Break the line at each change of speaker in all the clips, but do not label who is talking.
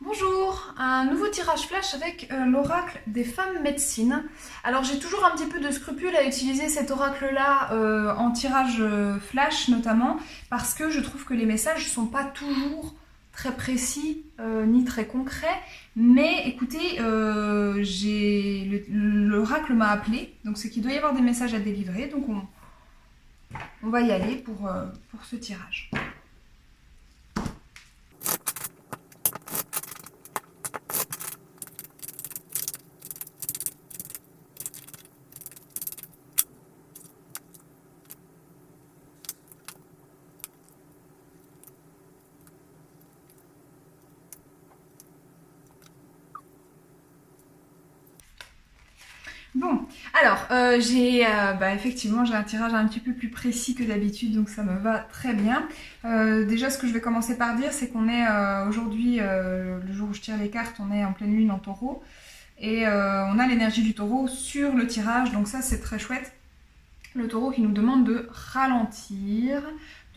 Bonjour, un nouveau tirage flash avec l'oracle des femmes médecines. Alors j'ai toujours un petit peu de scrupule à utiliser cet oracle-là en tirage flash notamment parce que je trouve que les messages ne sont pas toujours très précis ni très concrets. Mais écoutez, l'oracle m'a appelé, donc c'est qu'il doit y avoir des messages à délivrer, donc on va y aller pour ce tirage. Bon, alors effectivement j'ai un tirage un petit peu plus précis que d'habitude, donc ça me va très bien. Déjà ce que je vais commencer par dire, c'est qu'on est aujourd'hui, le jour où je tire les cartes, on est en pleine lune en taureau. Et on a l'énergie du taureau sur le tirage, donc ça c'est très chouette. Le taureau qui nous demande de ralentir,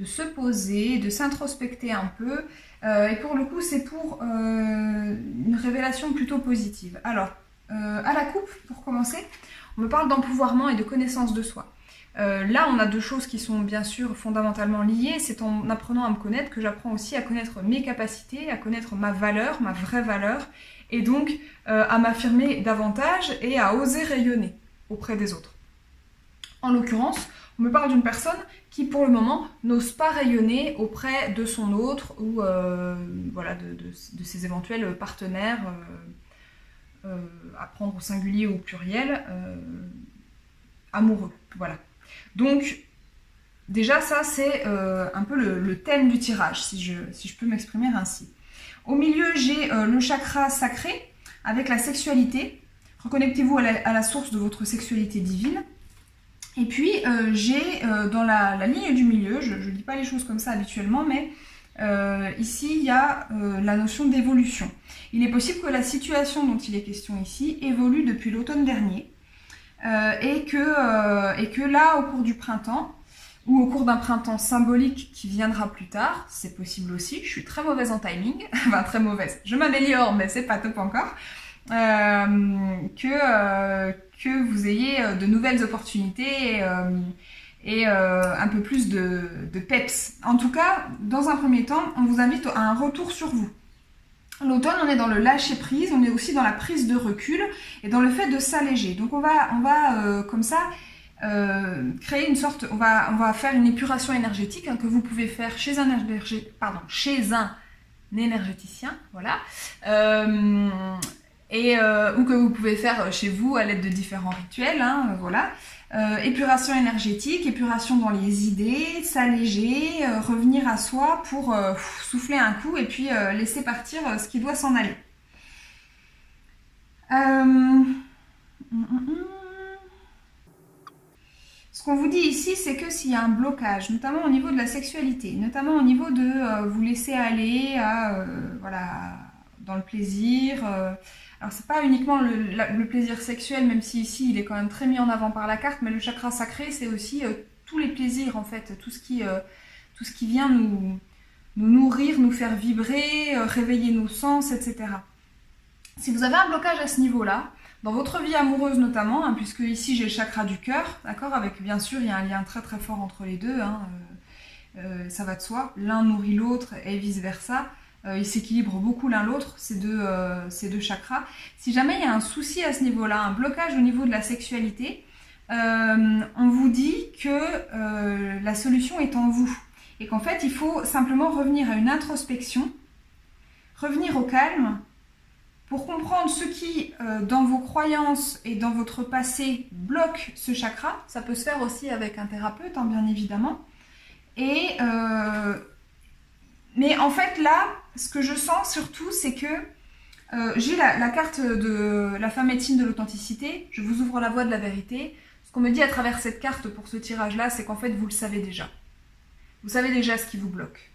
de se poser, de s'introspecter un peu. Et pour le coup c'est pour une révélation plutôt positive. Alors, à la coupe, pour commencer, on me parle d'empouvoirment et de connaissance de soi. Là, on a deux choses qui sont bien sûr fondamentalement liées. C'est en apprenant à me connaître que j'apprends aussi à connaître mes capacités, à connaître ma valeur, ma vraie valeur, et donc à m'affirmer davantage et à oser rayonner auprès des autres. En l'occurrence, on me parle d'une personne qui, pour le moment, n'ose pas rayonner auprès de son autre ou voilà, de ses éventuels partenaires. À prendre au singulier ou au pluriel, amoureux, voilà. Donc, déjà ça c'est un peu le thème du tirage, si je peux m'exprimer ainsi. Au milieu, j'ai le chakra sacré, avec la sexualité. Reconnectez-vous à la source de votre sexualité divine. Et puis, j'ai dans la ligne du milieu, je ne dis pas les choses comme ça habituellement, mais ici, il y a la notion d'évolution. Il est possible que la situation dont il est question ici évolue depuis l'automne dernier et que là, au cours du printemps, ou au cours d'un printemps symbolique qui viendra plus tard, c'est possible aussi, je suis très mauvaise en timing, enfin très mauvaise, je m'améliore mais c'est pas top encore, que vous ayez de nouvelles opportunités et un peu plus de peps. En tout cas, dans un premier temps, on vous invite à un retour sur vous. L'automne, on est dans le lâcher-prise, on est aussi dans la prise de recul et dans le fait de s'alléger. Donc on va comme ça créer une sorte, on va faire une épuration énergétique que vous pouvez faire chez un énergéticien, voilà. Ou que vous pouvez faire chez vous à l'aide de différents rituels, voilà. Épuration énergétique, épuration dans les idées, s'alléger, revenir à soi pour souffler un coup et puis laisser partir ce qui doit s'en aller. Ce qu'on vous dit ici, c'est que s'il y a un blocage, notamment au niveau de la sexualité, notamment au niveau de vous laisser aller voilà, dans le plaisir. Alors c'est pas uniquement le plaisir sexuel, même si ici il est quand même très mis en avant par la carte, mais le chakra sacré c'est aussi tous les plaisirs en fait, tout ce qui vient nous nourrir, nous faire vibrer, réveiller nos sens, etc. Si vous avez un blocage à ce niveau-là, dans votre vie amoureuse notamment, puisque ici j'ai le chakra du cœur, d'accord, avec bien sûr il y a un lien très très fort entre les deux, ça va de soi, l'un nourrit l'autre et vice versa. Ils s'équilibrent beaucoup l'un l'autre, ces deux chakras. Si jamais il y a un souci à ce niveau-là, un blocage au niveau de la sexualité, on vous dit que la solution est en vous. Et qu'en fait, il faut simplement revenir à une introspection, revenir au calme, pour comprendre ce qui, dans vos croyances et dans votre passé, bloque ce chakra. Ça peut se faire aussi avec un thérapeute, bien évidemment. Mais en fait, là, ce que je sens surtout, c'est que j'ai la carte de la femme médecine de l'authenticité. Je vous ouvre la voie de la vérité. Ce qu'on me dit à travers cette carte pour ce tirage-là, c'est qu'en fait, vous le savez déjà. Vous savez déjà ce qui vous bloque.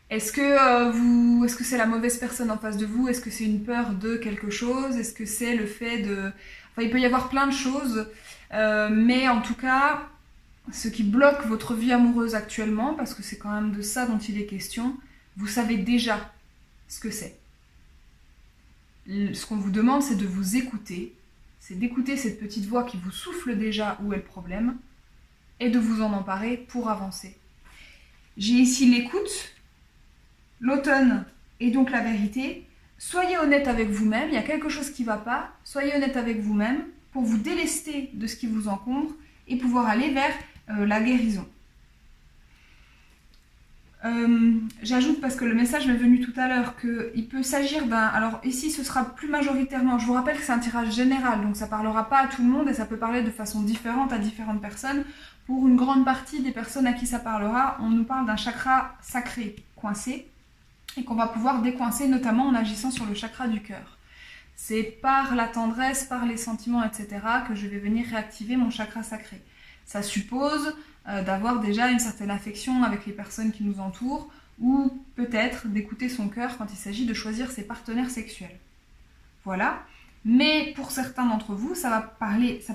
Est-ce que c'est la mauvaise personne en face de vous? Est-ce que c'est une peur de quelque chose? Est-ce que c'est le fait de... Enfin, il peut y avoir plein de choses. Mais en tout cas... ce qui bloque votre vie amoureuse actuellement, parce que c'est quand même de ça dont il est question, vous savez déjà ce que c'est. ce qu'on vous demande, c'est de vous écouter. C'est d'écouter cette petite voix qui vous souffle déjà où est le problème et de vous en emparer pour avancer. J'ai ici l'écoute, l'automne et donc la vérité. Soyez honnête avec vous-même, il y a quelque chose qui ne va pas, soyez honnête avec vous-même pour vous délester de ce qui vous encombre et pouvoir aller vers la guérison. J'ajoute, parce que le message m'est venu tout à l'heure, qu'il peut s'agir d'un... Alors ici, ce sera plus majoritairement... Je vous rappelle que c'est un tirage général, donc ça ne parlera pas à tout le monde et ça peut parler de façon différente à différentes personnes. Pour une grande partie des personnes à qui ça parlera, on nous parle d'un chakra sacré coincé et qu'on va pouvoir décoincer, notamment en agissant sur le chakra du cœur. C'est par la tendresse, par les sentiments, etc. que je vais venir réactiver mon chakra sacré. Ça suppose d'avoir déjà une certaine affection avec les personnes qui nous entourent ou peut-être d'écouter son cœur quand il s'agit de choisir ses partenaires sexuels. Voilà. Mais pour certains d'entre vous, ça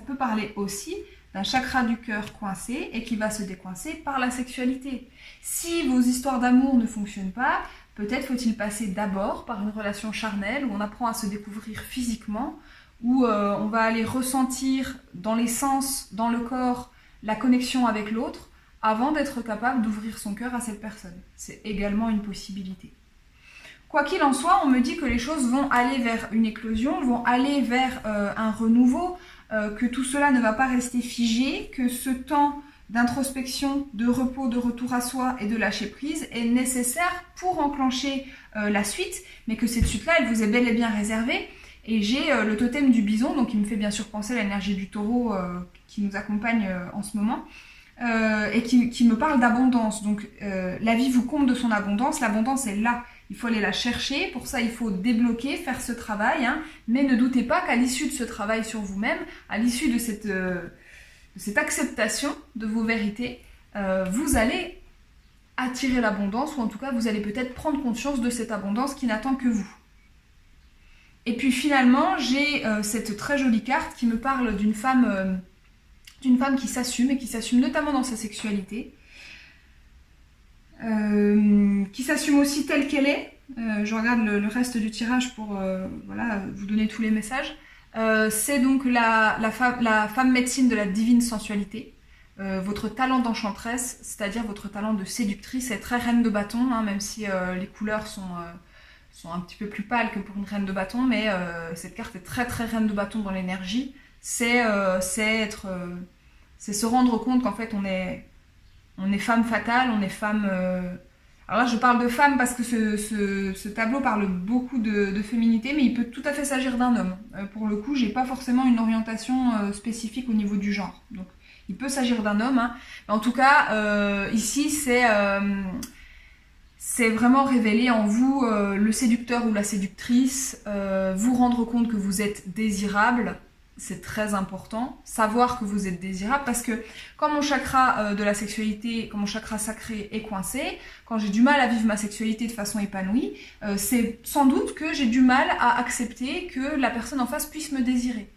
peut parler aussi d'un chakra du cœur coincé et qui va se décoincer par la sexualité. Si vos histoires d'amour ne fonctionnent pas, peut-être faut-il passer d'abord par une relation charnelle où on apprend à se découvrir physiquement, où on va aller ressentir dans les sens, dans le corps, la connexion avec l'autre, avant d'être capable d'ouvrir son cœur à cette personne. C'est également une possibilité. Quoi qu'il en soit, on me dit que les choses vont aller vers une éclosion, vont aller vers un renouveau, que tout cela ne va pas rester figé, que ce temps d'introspection, de repos, de retour à soi et de lâcher prise est nécessaire pour enclencher la suite, mais que cette suite-là, elle vous est bel et bien réservée. Et j'ai le totem du bison, donc il me fait bien sûr penser à l'énergie du taureau qui nous accompagne en ce moment, et qui me parle d'abondance. Donc la vie vous comble de son abondance, l'abondance est là. Il faut aller la chercher, pour ça il faut débloquer, faire ce travail, hein, mais ne doutez pas qu'à l'issue de ce travail sur vous-même, à l'issue de cette acceptation de vos vérités, vous allez attirer l'abondance, ou en tout cas vous allez peut-être prendre conscience de cette abondance qui n'attend que vous. Et puis finalement, j'ai cette très jolie carte qui me parle d'une femme qui s'assume, et qui s'assume notamment dans sa sexualité, qui s'assume aussi telle qu'elle est. Je regarde le reste du tirage pour voilà, vous donner tous les messages. C'est donc la femme médecine de la divine sensualité. Votre talent d'enchanteresse, c'est-à-dire votre talent de séductrice, est très reine de bâton, hein, même si les couleurs sont un petit peu plus pâles que pour une reine de bâton, mais cette carte est très très reine de bâton dans l'énergie. C'est se rendre compte qu'en fait on est femme fatale, on est femme... Alors là je parle de femme parce que ce tableau parle beaucoup de féminité, mais il peut tout à fait s'agir d'un homme. Pour le coup, j'ai pas forcément une orientation spécifique au niveau du genre. Donc il peut s'agir d'un homme, hein. Mais en tout cas, ici c'est vraiment révéler en vous le séducteur ou la séductrice, vous rendre compte que vous êtes désirable. C'est très important, savoir que vous êtes désirable, parce que quand mon chakra de la sexualité, quand mon chakra sacré est coincé, quand j'ai du mal à vivre ma sexualité de façon épanouie, c'est sans doute que j'ai du mal à accepter que la personne en face puisse me désirer.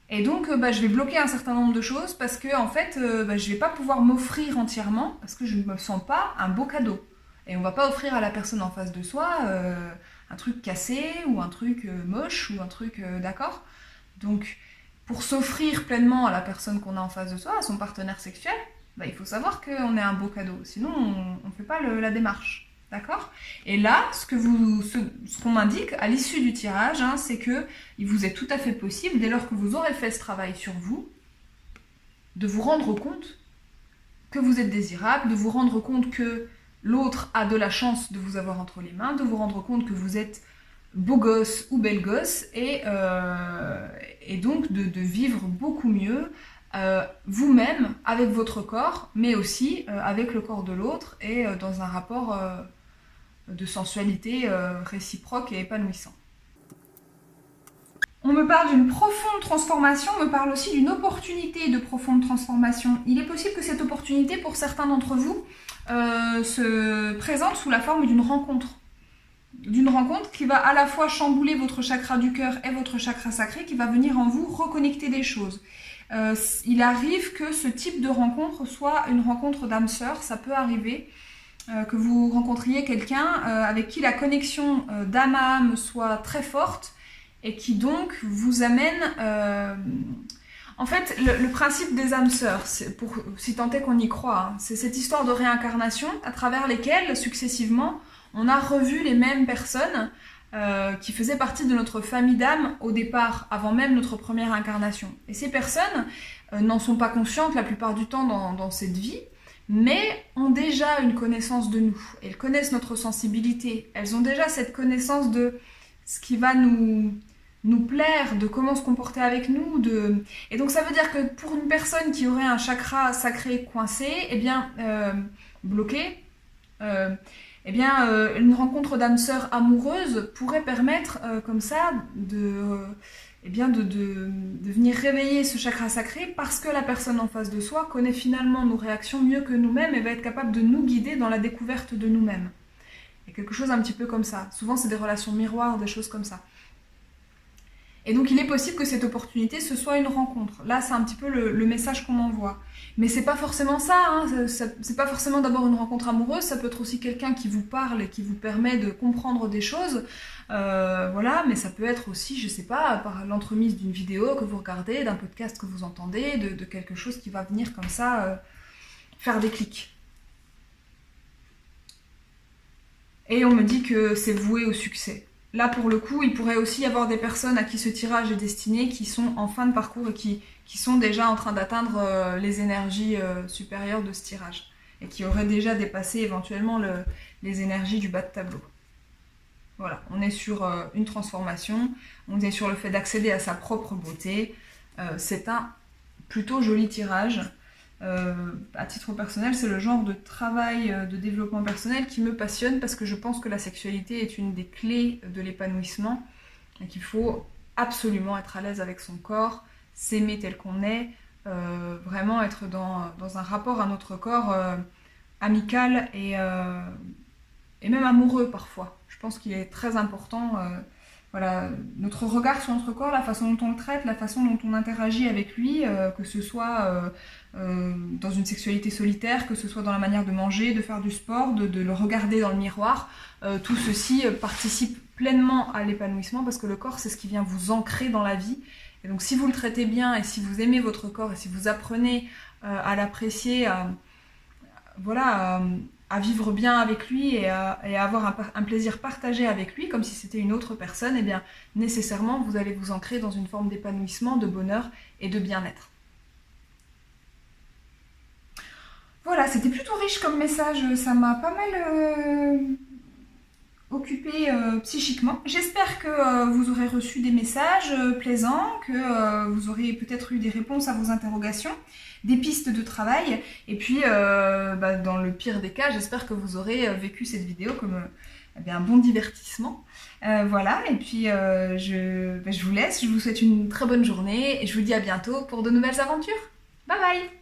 Et donc je vais bloquer un certain nombre de choses parce que en fait je vais pas pouvoir m'offrir entièrement parce que je ne me sens pas un beau cadeau. Et on va pas offrir à la personne en face de soi un truc cassé ou un truc moche ou un truc d'accord. Donc, pour s'offrir pleinement à la personne qu'on a en face de soi, à son partenaire sexuel, il faut savoir qu'on est un beau cadeau. Sinon, on ne fait pas la démarche. D'accord ? Et là, ce qu'on m'indique à l'issue du tirage, hein, c'est qu'il vous est tout à fait possible, dès lors que vous aurez fait ce travail sur vous, de vous rendre compte que vous êtes désirable, de vous rendre compte que l'autre a de la chance de vous avoir entre les mains, de vous rendre compte que vous êtes beau gosse ou belle gosse, et donc de vivre beaucoup mieux vous-même avec votre corps, mais aussi avec le corps de l'autre, et dans un rapport de sensualité réciproque et épanouissant. On me parle d'une profonde transformation, on me parle aussi d'une opportunité de profonde transformation. Il est possible que cette opportunité, pour certains d'entre vous, se présente sous la forme d'une rencontre. D'une rencontre qui va à la fois chambouler votre chakra du cœur et votre chakra sacré, qui va venir en vous reconnecter des choses. Il arrive que ce type de rencontre soit une rencontre d'âme sœur, ça peut arriver. que vous rencontriez quelqu'un avec qui la connexion d'âme à âme soit très forte et qui donc vous amène... En fait, le principe des âmes sœurs, si tant est qu'on y croit, hein, c'est cette histoire de réincarnation à travers lesquelles, successivement, on a revu les mêmes personnes qui faisaient partie de notre famille d'âmes au départ, avant même notre première incarnation. Et ces personnes n'en sont pas conscientes la plupart du temps dans cette vie, mais ont déjà une connaissance de nous. Elles connaissent notre sensibilité. Elles ont déjà cette connaissance de ce qui va nous plaire, de comment se comporter avec nous. Et donc ça veut dire que pour une personne qui aurait un chakra sacré coincé, eh bien, bloqué, une rencontre d'âme sœur amoureuse pourrait permettre comme ça de venir réveiller ce chakra sacré parce que la personne en face de soi connaît finalement nos réactions mieux que nous-mêmes et va être capable de nous guider dans la découverte de nous-mêmes. Il y a quelque chose un petit peu comme ça. Souvent c'est des relations miroirs, des choses comme ça. Et donc il est possible que cette opportunité, ce soit une rencontre. Là, c'est un petit peu le message qu'on envoie. Mais c'est pas forcément ça, hein. C'est pas forcément d'abord une rencontre amoureuse, ça peut être aussi quelqu'un qui vous parle et qui vous permet de comprendre des choses. Voilà, mais ça peut être aussi, je sais pas, par l'entremise d'une vidéo que vous regardez, d'un podcast que vous entendez, de quelque chose qui va venir comme ça faire des clics. Et on me dit que c'est voué au succès. Là, pour le coup, il pourrait aussi y avoir des personnes à qui ce tirage est destiné, qui sont en fin de parcours et qui sont déjà en train d'atteindre les énergies supérieures de ce tirage. Et qui auraient déjà dépassé éventuellement les énergies du bas de tableau. Voilà, on est sur une transformation, on est sur le fait d'accéder à sa propre beauté. C'est un plutôt joli tirage. À titre personnel, c'est le genre de travail de développement personnel qui me passionne parce que je pense que la sexualité est une des clés de l'épanouissement et qu'il faut absolument être à l'aise avec son corps, s'aimer tel qu'on est, vraiment être dans un rapport à notre corps amical et même amoureux parfois. Je pense qu'il est très important voilà, notre regard sur notre corps, la façon dont on le traite, la façon dont on interagit avec lui, que ce soit dans une sexualité solitaire, que ce soit dans la manière de manger, de faire du sport, de le regarder dans le miroir. Tout ceci participe pleinement à l'épanouissement parce que le corps, c'est ce qui vient vous ancrer dans la vie. Et donc si vous le traitez bien et si vous aimez votre corps et si vous apprenez à l'apprécier, à vivre bien avec lui et à avoir un plaisir partagé avec lui, comme si c'était une autre personne, eh bien, nécessairement, vous allez vous ancrer dans une forme d'épanouissement, de bonheur et de bien-être. Voilà, c'était plutôt riche comme message, ça m'a pas mal occupé psychiquement. J'espère que vous aurez reçu des messages plaisants, que vous aurez peut-être eu des réponses à vos interrogations, des pistes de travail, et puis dans le pire des cas, j'espère que vous aurez vécu cette vidéo comme un bon divertissement. Voilà, et puis je vous laisse, je vous souhaite une très bonne journée, et je vous dis à bientôt pour de nouvelles aventures. Bye bye!